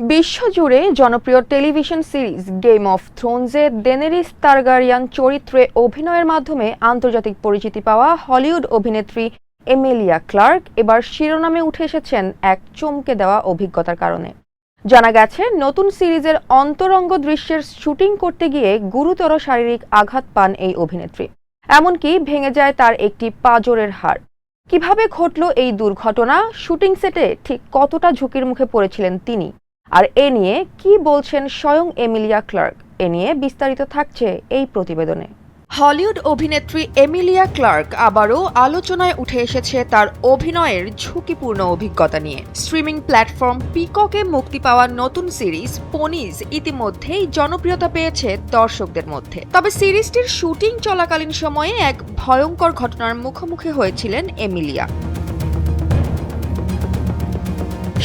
বিশ্বজুড়ে জনপ্রিয় television series game of থ্রোনসে ডেনেরিস টারগারিয়ান চরিত্রে অভিনয়ের মাধ্যমে আন্তর্জাতিক পরিচিতি পাওয়া হলিউড অভিনেত্রী এমিলিয়া ক্লার্ক এবার শিরোনামে উঠে এসেছেন এক চমকে দেওয়া অভিজ্ঞতার কারণে। জানা গেছে, নতুন সিরিজের অন্তরঙ্গ দৃশ্যের শুটিং করতে গিয়ে গুরুতর শারীরিক আঘাত পান এই অভিনেত্রী। এমনকি ভেঙে যায় তার একটি পাঁজরের হাড়। কিভাবে ঘটল এই দুর্ঘটনা, শুটিং সেটে ঠিক কতটা ঝুঁকির মুখে পড়েছিলেন তিনি, আর এ নিয়ে কি বলছেন স্বয়ং এমিলিয়া ক্লার্ক, এ নিয়ে বিস্তারিত থাকছে এই প্রতিবেদনে। হলিউড অভিনেত্রী এমিলিয়া ক্লার্ক আবারও আলোচনায় উঠে এসেছে তার অভিনয়ের ঝুঁকিপূর্ণ অভিজ্ঞতা নিয়ে। স্ট্রিমিং প্ল্যাটফর্ম পিককে মুক্তি পাওয়া নতুন সিরিজ পনিজ ইতিমধ্যেই জনপ্রিয়তা পেয়েছে দর্শকদের মধ্যে। তবে সিরিজটির শুটিং চলাকালীন সময়ে এক ভয়ঙ্কর ঘটনার মুখোমুখি হয়েছিলেন এমিলিয়া।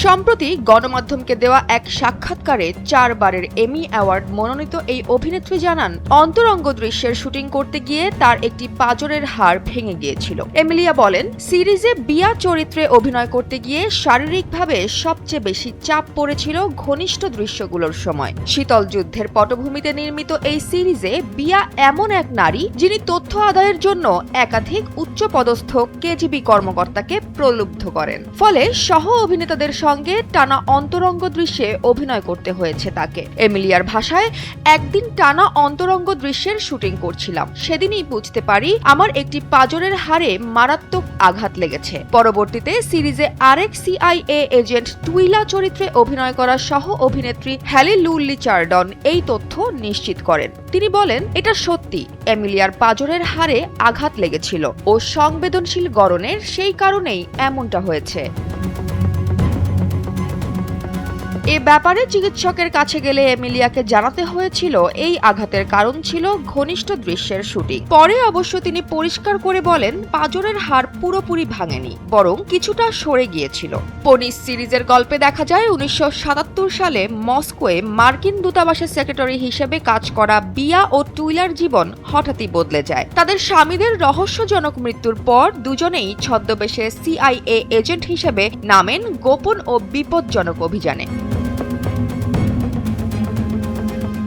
সম্প্রতি গণমাধ্যমকে দেওয়া এক সাক্ষাৎকারে 4 বারের এমি অ্যাওয়ার্ড মনোনীত এই অভিনেত্রী জানান, অন্তরঙ্গ দৃশ্যের শুটিং করতে গিয়ে তার একটি পাঁজরের হাড় ভেঙে গিয়েছিল। এমিলিয়া বলেন, সিরিজে বিয়া চরিত্রে অভিনয় করতে গিয়ে শারীরিকভাবে সবচেয়ে বেশি চাপ পড়েছিল ঘনিষ্ঠ দৃশ্যগুলোর সময়। শীতল যুদ্ধের পটভূমিতে নির্মিত এই সিরিজে বিয়া এমন এক নারী যিনি তথ্য আদায়ের জন্য একাধিক উচ্চপদস্থ কেজিবি কর্মকর্তাকে প্রলুব্ধ করেন। ফলে সহ অভিনেতাদের সঙ্গে টানা অন্তরঙ্গ দৃশ্যে অভিনয় করতে হয়েছে তাকে। এমিলিয়ার ভাষায়, একদিন টানা অন্তরঙ্গ দৃশ্যের শুটিং করছিলাম, সেদিনই বুঝতে পারি আমার একটি পাঁজরের হাড়ে মারাত্মক আঘাত লেগেছে। পরবর্তীতে সিরিজে আরেক সিআইএ এজেন্ট টুইলা চরিত্রে অভিনয় করা সহ অভিনেত্রী হ্যালি লুললি চার্ডন এই তথ্য নিশ্চিত করেন। তিনি বলেন, এটা সত্যি, এমিলিয়ার পাঁজরের হাড়ে আঘাত লেগেছিল ও সংবেদনশীল গড়নের, সেই কারণেই এমনটা হয়েছে। এ ব্যাপারে চিকিৎসকের কাছে গেলে এমিলিয়াকে জানাতে হয়েছিল এই আঘাতের কারণ ছিল ঘনিষ্ঠ দৃশ্যের শুটিং। পরে অবশ্য তিনি পরিষ্কার করে বলেন, পাঁজরের হাড় পুরোপুরি ভাঙেনি, বরং কিছুটা সরে গিয়েছিল। পনিজ সিরিজের গল্পে দেখা যায়, 1977 সালে মস্কোয় মার্কিন দূতাবাসের সেক্রেটারি হিসেবে কাজ করা বিয়া ও টুইলার জীবন হঠাৎই বদলে যায়। তাদের স্বামীদের রহস্যজনক মৃত্যুর পর দুজনেই ছদ্মবেশে সিআইএ এজেন্ট হিসেবে নামেন গোপন ও বিপজ্জনক অভিযানে।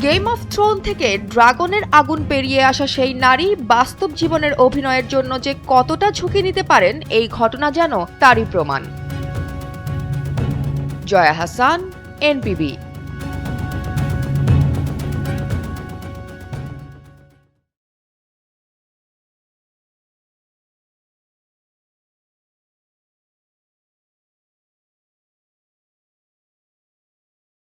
গেম অফ থ্রোন থেকে ড্রাগনের আগুন পেরিয়ে আসা সেই নারী বাস্তব জীবনের অভিনয়ের জন্য যে কতটা ঝুঁকি নিতে পারেন, এই ঘটনা যেন তারই প্রমাণ। জয়া হাসান, এনপিবি।